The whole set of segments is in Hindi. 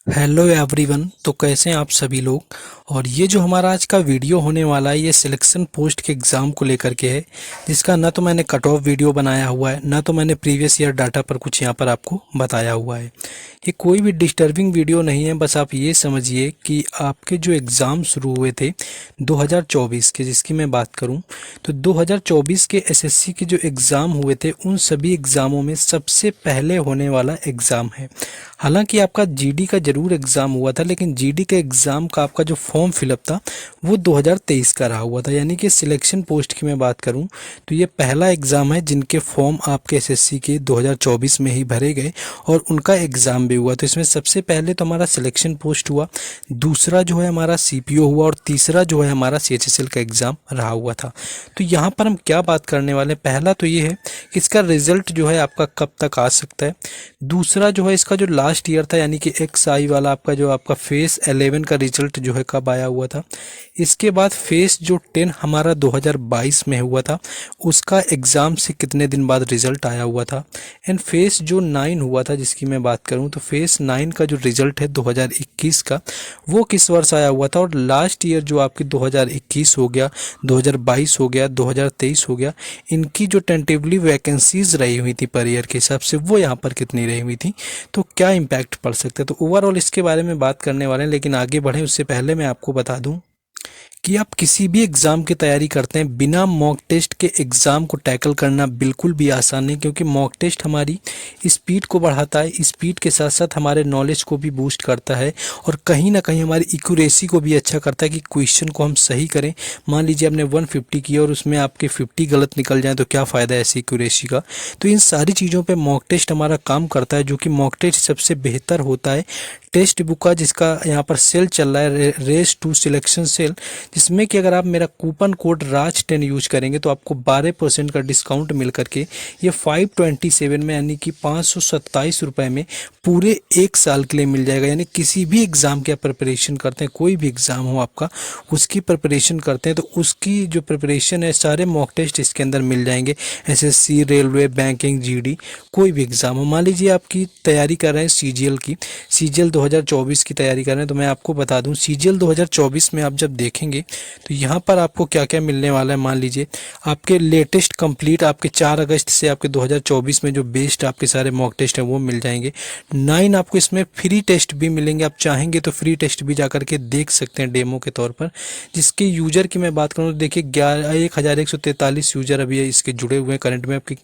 Hello everyone. तो कैसे हैं आप सभी लोग। और ये जो हमारा आज का वीडियो होने वाला है ये सिलेक्शन पोस्ट के एग्ज़ाम को लेकर के है, जिसका ना तो मैंने कट ऑफ वीडियो बनाया हुआ है, ना तो मैंने प्रीवियस ईयर डाटा पर कुछ यहाँ पर आपको बताया हुआ है। ये कोई भी डिस्टर्बिंग वीडियो नहीं है, बस आप ये समझिए कि आपके जो एग्ज़ाम शुरू हुए थे 2024 के, जिसकी मैं बात करूं तो 2024 के एसएससी के जो एग्ज़ाम हुए थे उन सभी एग्ज़ामों में सबसे पहले होने वाला एग्ज़ाम है। हालांकि आपका जीडी का ज़रूर एग्ज़ाम हुआ था, लेकिन जीडी के एग्ज़ाम का आपका जो फॉर्म फिलअप था वो 2023 का रहा हुआ था। यानी कि सिलेक्शन पोस्ट की मैं बात करूं तो ये पहला एग्ज़ाम है जिनके फॉर्म आपके एसएससी के 2024 में ही भरे गए और उनका एग्ज़ाम भी हुआ। तो इसमें सबसे पहले तो हमारा सिलेक्शन पोस्ट हुआ, दूसरा जो है हमारा सीपीओ हुआ और तीसरा जो है हमारा सीएचएसएल का एग्ज़ाम रहा हुआ था। तो यहाँ पर हम क्या बात करने वाले हैं, पहला तो ये है कि इसका रिजल्ट जो है आपका कब तक आ सकता है। दूसरा जो है इसका जो लास्ट ईयर था यानी कि एक्सआई वाला आपका जो आपका फेस 11 का रिजल्ट जो है कब आया हुआ था। इसके बाद फेस जो 10 हमारा 2022 में हुआ था उसका एग्ज़ाम से कितने दिन बाद रिजल्ट आया हुआ था। एंड फेस जो 9 हुआ था जिसकी मैं बात करूं तो फेस 9 का जो रिजल्ट है 2021 का वो किस वर्ष आया हुआ था। और लास्ट ईयर जो आपकी 2021 हो गया, 2022 हो गया, 2023 हो गया, इनकी जो टेंटेटिवली वैकेंसीज रही हुई थी पर ईयर के हिसाब से वो यहाँ पर कितनी रही हुई थी, तो क्या इम्पैक्ट पड़ सकता है। तो ओवरऑल इसके बारे में बात करने वाले हैं, लेकिन आगे बढ़ें उससे पहले मैं आपको बता दूं कि आप किसी भी एग्ज़ाम की तैयारी करते हैं बिना मॉक टेस्ट के एग्ज़ाम को टैकल करना बिल्कुल भी आसान नहीं, क्योंकि मॉक टेस्ट हमारी स्पीड को बढ़ाता है, स्पीड के साथ साथ हमारे नॉलेज को भी बूस्ट करता है और कहीं ना कहीं हमारी एक्यूरेसी को भी अच्छा करता है कि क्वेश्चन को हम सही करें। मान लीजिए आपने 150 किया और उसमें आपके 50 गलत निकल जाए तो क्या फ़ायदा है ऐसी एक्यूरेसी का। तो इन सारी चीज़ों पर मॉक टेस्ट हमारा काम करता है, जो कि मॉक टेस्ट सबसे बेहतर होता है। टेस्ट बुक का जिसका यहाँ पर सेल चल रहा है रेस टू सिलेक्शन सेल, जिसमें कि अगर आप मेरा कूपन कोड राज10 यूज करेंगे तो आपको 12% का डिस्काउंट मिल करके ये 527 में यानी कि 527 रुपये में पूरे एक साल के लिए मिल जाएगा। यानी किसी भी एग्ज़ाम की आप प्रिपरेशन करते हैं, कोई भी एग्ज़ाम हो आपका उसकी प्रिपरेशन करते हैं तो उसकी जो प्रिपरेशन है सारे मॉक टेस्ट इसके अंदर मिल जाएंगे। एसएससी, रेलवे, बैंकिंग, जीडी, कोई भी एग्ज़ाम हो। मान लीजिए आपकी तैयारी कर रहे हैं सीजीएल की, सीजीएल 2024 की तैयारी कर रहे हैं, तो मैं आपको बता दूं सीजीएल 2024 में आप जब देखेंगे तो यहाँ पर आपको क्या क्या मिलने वाला है। मान लीजिए आपके लेटेस्ट कंप्लीट आपके 4 अगस्त से आपके 2024 में जो बेस्ट आपके सारे मॉक टेस्ट हैं वो मिल जाएंगे। 9 आपको इसमें फ्री टेस्ट भी मिलेंगे, आप चाहेंगे तो फ्री टेस्ट भी जा करके देख सकते हैं डेमो के तौर पर। जिसके यूजर की मैं बात करूँ तो देखिए 1143 यूजर अभी इसके जुड़े हुए हैं करंट में आपकी,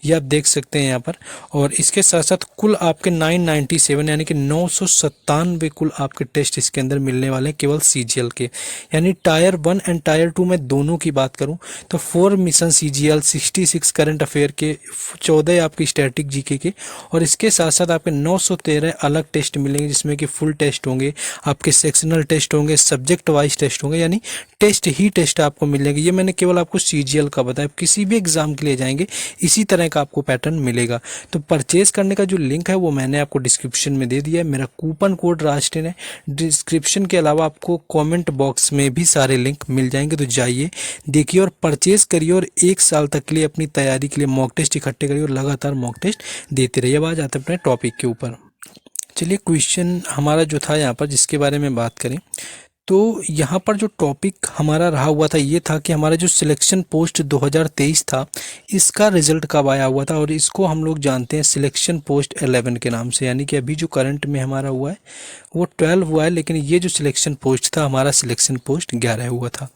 ये आप देख सकते हैं यहाँ पर। और इसके साथ साथ कुल आपके 997 यानी कि 997 कुल आपके टेस्ट इसके अंदर मिलने वाले हैं केवल सीजीएल के। यानी टायर 1 एंड टायर 2 में दोनों की बात करूं तो 4 मिशन सीजीएल, 66 करंट अफेयर के, 14 आपके स्टैटिक जीके के, और इसके साथ साथ आपके 913 अलग टेस्ट मिलेंगे जिसमें कि फुल टेस्ट होंगे, आपके सेक्शनल टेस्ट होंगे, सब्जेक्ट वाइज टेस्ट होंगे, यानी टेस्ट ही टेस्ट आपको मिलेंगे। ये मैंने केवल आपको सीजीएल का बताया, किसी भी एग्जाम के लिए जाएंगे इसी तरह का आपको पैटर्न मिलेगा। तो परचेज करने का जो लिंक है वो मैंने आपको डिस्क्रिप्शन में दे दिया है, मेरा कूपन कोड राज10 है। डिस्क्रिप्शन के अलावा आपको कमेंट बॉक्स में भी सारे लिंक मिल जाएंगे, तो जाइए देखिए और परचेज करिए और एक साल तक के लिए अपनी तैयारी के लिए मॉक टेस्ट इकट्ठे करिए और लगातार मॉक टेस्ट देते रहिए। अब आ जाते हैं अपने टॉपिक के ऊपर। चलिए क्वेश्चन हमारा जो था यहाँ पर जिसके बारे में बात करें तो यहाँ पर जो टॉपिक हमारा रहा हुआ था ये था कि हमारा जो सिलेक्शन पोस्ट 2023 था इसका रिजल्ट कब आया हुआ था, और इसको हम लोग जानते हैं सिलेक्शन पोस्ट 11 के नाम से। यानी कि अभी जो करंट में हमारा हुआ है वो 12 हुआ है, लेकिन ये जो सिलेक्शन पोस्ट था हमारा सिलेक्शन पोस्ट 11 हुआ था।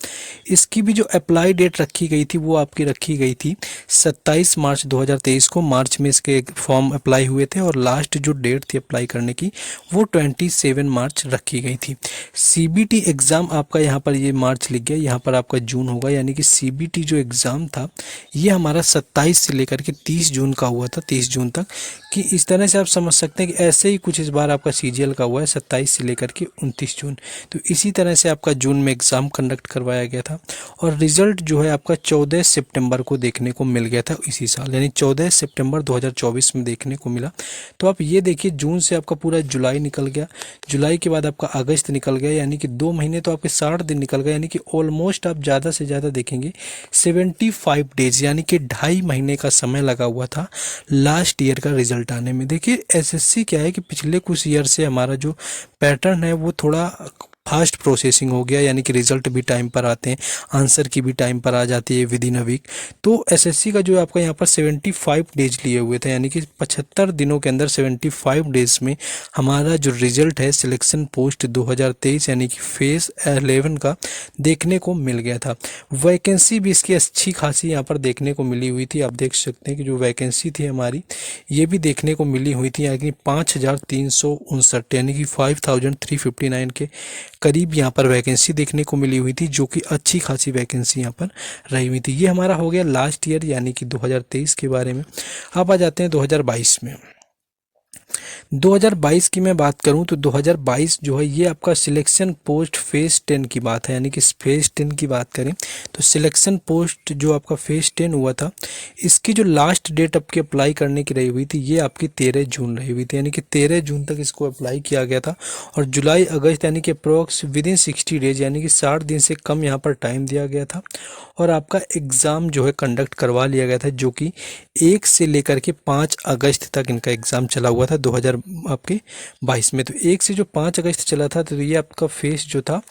इसकी भी जो अप्लाई डेट रखी गई थी वो आपकी रखी गई थी 27 मार्च 2023 को। मार्च में इसके फॉर्म अप्लाई हुए थे और लास्ट जो डेट थी अप्लाई करने की वो 27 मार्च रखी गई थी। सीबीटी एग्ज़ाम आपका यहाँ पर ये मार्च लिख गया, यहाँ पर आपका जून होगा। यानी कि सीबीटी जो एग्ज़ाम था ये हमारा 27 से लेकर के 30 जून का हुआ था, 30 जून तक। कि इस तरह से आप समझ सकते हैं कि ऐसे ही कुछ इस बार आपका सीजीएल का हुआ है 27 से लेकर के 29 जून। तो इसी तरह से आपका जून में एग्ज़ाम कंडक्ट करवाया गया था और रिज़ल्ट जो है आपका 14 सितंबर को देखने को मिल गया था इसी साल, यानी 14 सितंबर 2024 में देखने को मिला। तो आप ये देखिए जून से आपका पूरा जुलाई निकल गया, जुलाई के बाद आपका अगस्त निकल गया, यानी कि 2 महीने तो आपके 60 दिन निकल गए। यानी कि ऑलमोस्ट आप ज़्यादा से ज़्यादा देखेंगे 75 डेज यानी कि 2.5 महीने का समय लगा हुआ था लास्ट ईयर का रिजल्ट रिजल्ट आने में। देखिए एसएससी क्या है कि पिछले कुछ ईयर से हमारा जो पैटर्न है वो थोड़ा फास्ट प्रोसेसिंग हो गया, यानी कि रिजल्ट भी टाइम पर आते हैं, आंसर की भी टाइम पर आ जाती है विद इन अ वीक। तो एसएससी का जो आपका यहाँ पर 75 डेज लिए हुए थे, यानी कि 75 दिनों के अंदर 75 डेज में हमारा जो रिजल्ट है सिलेक्शन पोस्ट 2023 यानी कि फेज 11 का देखने को मिल गया था। वैकेंसी भी इसकी अच्छी खासी यहाँ पर देखने को मिली हुई थी। आप देख सकते हैं कि जो वैकेंसी थी हमारी ये भी देखने को मिली हुई थी, यानी कि 5359 यानी कि 5359 के करीब यहाँ पर वैकेंसी देखने को मिली हुई थी, जो कि अच्छी खासी वैकेंसी यहाँ पर रही हुई थी। ये हमारा हो गया लास्ट ईयर यानी कि 2023 के बारे में। अब आ जाते हैं 2022 में। 2022 की मैं बात करूं तो 2022 जो है ये आपका सिलेक्शन पोस्ट फेज 10 की बात है, यानी कि फेज 10 की बात करें तो सिलेक्शन पोस्ट जो आपका फेज 10 हुआ था इसकी जो लास्ट डेट आपकी अप्लाई करने की रही हुई थी ये आपकी 13 जून रही हुई थी, यानी कि 13 जून तक इसको अप्लाई किया गया था। और जुलाई अगस्त यानी कि अप्रोक्स विद इन 60 डेज यानी कि 60 दिन से कम यहाँ पर टाइम दिया गया था और आपका एग्ज़ाम जो है कंडक्ट करवा लिया गया था, जो कि 1 से लेकर के 5 अगस्त तक इनका एग्ज़ाम चला हुआ था 2022 में। तो 1 से जो 5 अगस्त चला था तो ये आपका फेस जो था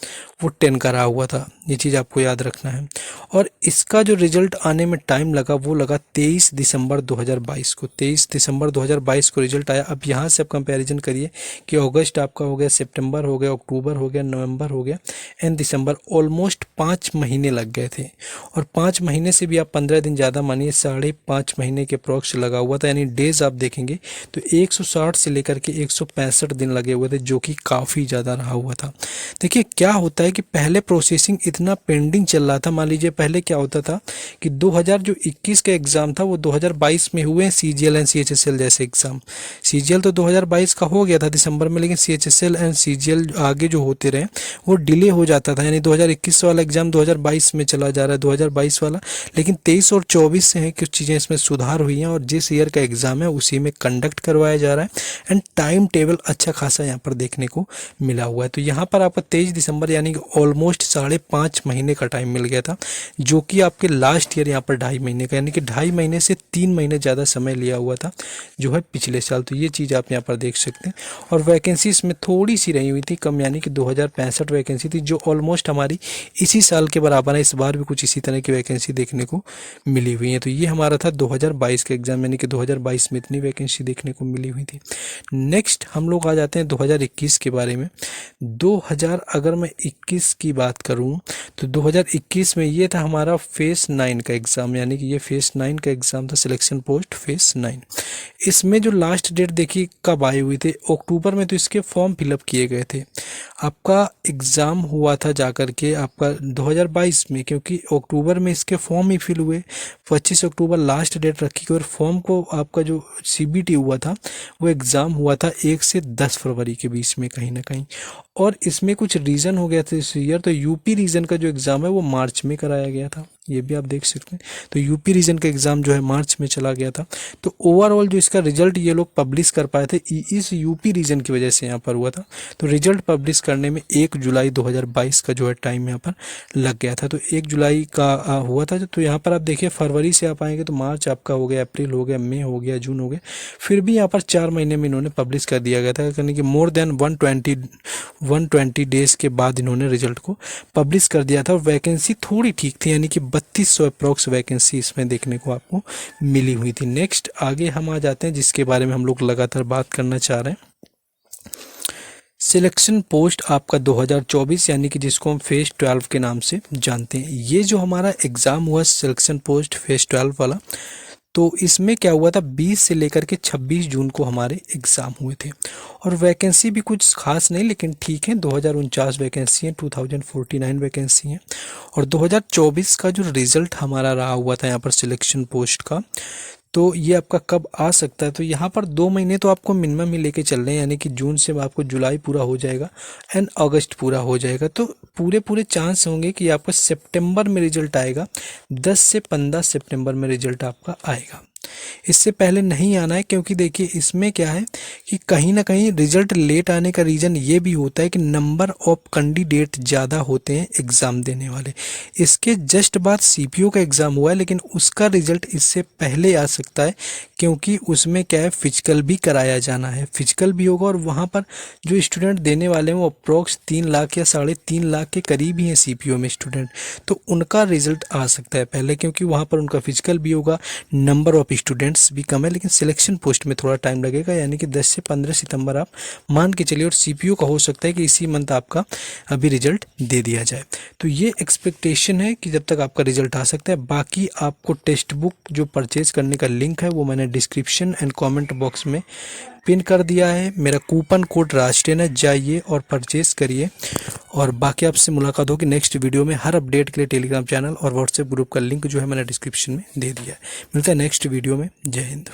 वो 10 का रहा हुआ था, ये चीज़ आपको याद रखना है। और इसका जो रिजल्ट आने में टाइम लगा वो लगा 23 दिसंबर 2022 को। 23 दिसंबर 2022 को रिजल्ट आया। अब यहाँ से आप कंपैरिजन करिए कि अगस्त आपका हो गया, सितंबर हो गया, अक्टूबर हो गया, नवंबर हो गया एंड दिसंबर, ऑलमोस्ट 5 महीने लग गए थे। और 5 महीने से भी आप 15 दिन ज़्यादा मानिए, 5.5 महीने के अप्रॉक्स लगा हुआ था। यानी डेज आप देखेंगे तो 160 से लेकर के 165 दिन लगे हुए थे, जो कि काफ़ी ज़्यादा रहा हुआ था। देखिए क्या होता है कि पहले प्रोसेसिंग इतना पेंडिंग चल रहा था। मान लीजिए पहले क्या होता था कि 2021 का एग्ज़ाम था वो 2022 में हुए सीजीएल एंड सीएचएसएल जैसे एग्ज़ाम। सीजीएल तो 2022 का हो गया था दिसंबर में, लेकिन सीएचएसएल एंड सीजीएल आगे जो होते रहे वो डिले हो जाता था। यानी 2021 वाला एग्ज़ाम 2022 में चला जा रहा है, 2022 वाला, लेकिन 23 और 24 से है कुछ चीज़ें इसमें सुधार हुई हैं और जिस ईयर का एग्ज़ाम है उसी में कंडक्ट करवाया जा रहा है एंड टाइम टेबल अच्छा खासा यहाँ पर देखने को मिला हुआ है। तो यहाँ पर आपका 23 दिसंबर यानी कि ऑलमोस्ट 5.5 महीने का टाइम मिल गया था, जो कि आपके लास्ट ईयर यहाँ पर 2.5 महीने का, यानी कि 2.5 महीने से 3 महीने ज़्यादा समय लिया हुआ था जो है पिछले साल। तो ये चीज़ आप यहाँ पर देख सकते हैं। और वैकेंसी इसमें थोड़ी सी रही हुई थी कम, यानी कि 2065 वैकेंसी थी, जो ऑलमोस्ट हमारी इसी साल के बराबर है। इस बार भी कुछ इसी तरह की वैकेंसी देखने को मिली हुई है। तो ये हमारा था 2022 का एग्ज़ाम, यानी कि 2022 में इतनी वैकेंसी देखने को मिली हुई थी। नेक्स्ट हम लोग आ जाते हैं 2021 के बारे में। 2000 अगर मैं 21 की बात करूं तो 2021 में ये था हमारा फेस 9 का एग्ज़ाम, यानी कि ये फेस 9 का एग्ज़ाम था, सिलेक्शन पोस्ट फेस 9। इसमें जो लास्ट डेट देखिए कब आई हुई थी, अक्टूबर में तो इसके फॉर्म फिलअप किए गए थे। आपका एग्ज़ाम हुआ था जाकर के आपका 2022 में, क्योंकि अक्टूबर में इसके फॉर्म ही फिल हुए। 25 अक्टूबर लास्ट डेट रखी गई और फॉर्म को आपका जो सीबीटी हुआ था वो एग्ज़ाम हुआ था 1 से 10 फरवरी के बीच में कहीं ना कहीं। और इसमें कुछ रीज़न हो गया था इस ईयर, तो यूपी रीजन का जो एग्ज़ाम है वो मार्च में कराया गया था, ये भी आप देख सकते हैं। तो यूपी रीजन का एग्ज़ाम जो है मार्च में चला गया था। तो ओवरऑल जो इसका रिजल्ट ये लोग पब्लिश कर पाए थे इस यूपी रीजन की वजह से यहाँ पर हुआ था। तो रिजल्ट पब्लिश करने में 1 जुलाई 2022 का जो है टाइम यहाँ पर लग गया था। तो 1 जुलाई का हुआ था। तो यहाँ पर आप देखिए फरवरी से आप आएंगे तो मार्च आपका हो गया, अप्रैल हो गया, मई हो गया, जून हो गया, फिर भी यहाँ पर 4 महीने में इन्होंने पब्लिश कर दिया गया था, यानी कि मोर देन 120 डेज के बाद इन्होंने रिजल्ट को पब्लिश कर दिया था। और वैकेंसी थोड़ी ठीक थी, यानी कि 3200 अप्रॉक्स वैकेंसी इसमें देखने को आपको मिली हुई थी। नेक्स्ट आगे हम आ जाते हैं जिसके बारे में हम लोग लगातार बात करना चाह रहे हैं, सिलेक्शन पोस्ट आपका 2024, यानी कि जिसको हम फेज 12 के नाम से जानते हैं। ये जो हमारा एग्ज़ाम हुआ सिलेक्शन पोस्ट फेज 12 वाला, तो इसमें क्या हुआ था 20 से लेकर के 26 जून को हमारे एग्ज़ाम हुए थे। और वैकेंसी भी कुछ खास नहीं, लेकिन ठीक है, 2049 वैकेंसी है, 2049 वैकेंसी है। और 2024 का जो रिज़ल्ट हमारा रहा हुआ था यहाँ पर सिलेक्शन पोस्ट का, तो ये आपका कब आ सकता है, तो यहाँ पर 2 महीने तो आपको मिनिमम ही लेके चल रहे हैं, यानी कि जून से आपको जुलाई पूरा हो जाएगा एंड अगस्त पूरा हो जाएगा। तो पूरे चांस होंगे कि आपका सितंबर में रिजल्ट आएगा, 10 से 15 सितंबर में रिजल्ट आपका आएगा। इससे पहले नहीं आना है, क्योंकि देखिए इसमें क्या है कि कहीं ना कहीं रिजल्ट लेट आने का रीज़न ये भी होता है कि नंबर ऑफ कैंडिडेट ज़्यादा होते हैं एग्ज़ाम देने वाले। इसके जस्ट बाद सीपीओ का एग्ज़ाम हुआ है, लेकिन उसका रिजल्ट इससे पहले आ सकता है, क्योंकि उसमें क्या है फिजिकल भी कराया जाना है, फिजिकल भी होगा और वहाँ पर जो स्टूडेंट देने वाले हैं वो अप्रोक्स 3 लाख या 3.5 लाख के करीब ही हैं सीपीओ में स्टूडेंट। तो उनका रिजल्ट आ सकता है पहले, क्योंकि वहाँ पर उनका फिजिकल भी होगा, नंबर ऑफ स्टूडेंट्स भी कम है, लेकिन सिलेक्शन पोस्ट में थोड़ा टाइम लगेगा, यानी कि 10 से 15 सितंबर आप मान के चलिए। और सीपीओ का हो सकता है कि इसी मंथ आपका अभी रिजल्ट दे दिया जाए। तो ये एक्सपेक्टेशन है कि जब तक आपका रिजल्ट आ सकता है। बाकी आपको टेक्स्ट बुक जो परचेज करने का लिंक है वो मैंने डिस्क्रिप्शन एंड कमेंट बॉक्स में पिन कर दिया है। मेरा कूपन कोड राज10 है, जाइए और परचेज करिए। और बाकी आपसे मुलाकात होगी नेक्स्ट वीडियो में। हर अपडेट के लिए टेलीग्राम चैनल और व्हाट्सएप ग्रुप का लिंक जो है मैंने डिस्क्रिप्शन में दे दिया है। मिलता है नेक्स्ट वीडियो में। जय हिंद।